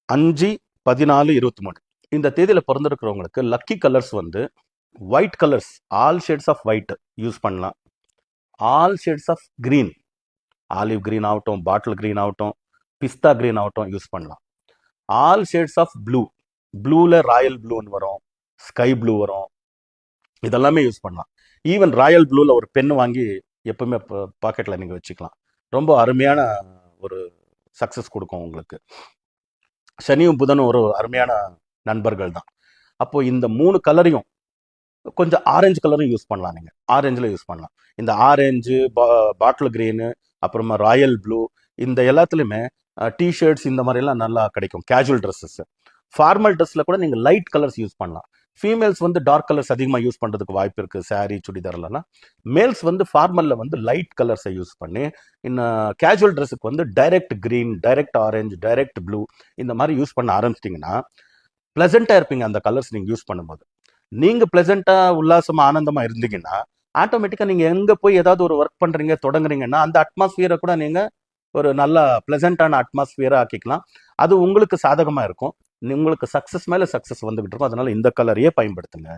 5/14/23 இந்த தேதியில் பிறந்திருக்கிறவங்களுக்கு லக்கி கலர்ஸ் வந்து white colours, all shades of white use பண்ணலாம். All shades of green, olive green ஆகட்டும், பாட்டில் கிரீன் ஆகட்டும், பிஸ்தா கிரீன் ஆகட்டும் யூஸ் பண்ணலாம். ஆல் ஷேட்ஸ் ஆஃப் ப்ளூ, ப்ளூவில் ராயல் ப்ளூன்னு வரும், ஸ்கை ப்ளூ வரும், இதெல்லாமே யூஸ் பண்ணலாம். ஈவன் ராயல் ப்ளூவில் ஒரு பென் வாங்கி எப்பவுமே பாக்கெட்டில் நீங்கள் வச்சுக்கலாம். ரொம்ப அருமையான ஒரு சக்ஸஸ் கொடுக்கும் உங்களுக்கு. சனியும் புதனும் ஒரு அருமையான நண்பர்கள் தான். அப்போ இந்த 3 கலரையும், கொஞ்சம் ஆரஞ்சு கலரும் யூஸ் பண்ணலாம். நீங்கள் ஆரஞ்சில் யூஸ் பண்ணலாம். இந்த ஆரஞ்சு, பாட்டில் கிரீனு, அப்புறமா ராயல் ப்ளூ, இந்த எல்லாத்துலேயுமே டிஷர்ட்ஸ் இந்த மாதிரிலாம் நல்லா கிடைக்கும். கேஜுவல் ட்ரெஸ்ஸஸ், ஃபார்மல் ட்ரெஸ்ஸில் கூட நீங்கள் லைட் கலர்ஸ் யூஸ் பண்ணலாம். ஃபீமேல்ஸ் வந்து டார்க் கலர்ஸ் அதிகமாக யூஸ் பண்ணுறதுக்கு வாய்ப்பு இருக்குது, சாரீ சுடிதார்லாம். மேல்ஸ் வந்து ஃபார்மலில் வந்து லைட் கலர்ஸை யூஸ் பண்ணி, இன்னும் கேஜுவல் ட்ரெஸ்ஸுக்கு வந்து direct green, direct orange, direct blue இந்த மாதிரி யூஸ் பண்ண ஆரம்பிச்சிட்டிங்கன்னா ப்ளசண்ட்டாக இருப்பீங்க. அந்த கலர்ஸ் நீங்கள் யூஸ் பண்ணும்போது நீங்கள் ப்ளசண்ட்டாக, உல்லாசமாக, ஆனந்தமாக இருந்தீங்கன்னா ஆட்டோமேட்டிக்காக நீங்கள் எங்கே போய் ஏதாவது ஒரு ஒர்க் பண்ணுறீங்க, தொடங்குறீங்கன்னா அந்த அட்மாஸ்பியரை கூட நீங்கள் ஒரு நல்ல ப்ளசண்ட்டான அட்மாஸ்பியராக ஆக்கிக்கலாம். அது உங்களுக்கு சாதகமாக இருக்கும். உங்களுக்கு சக்ஸஸ் மேலே சக்ஸஸ் வந்துகிட்டு இருக்கும். அதனால இந்த கலரையே பயன்படுத்துங்க.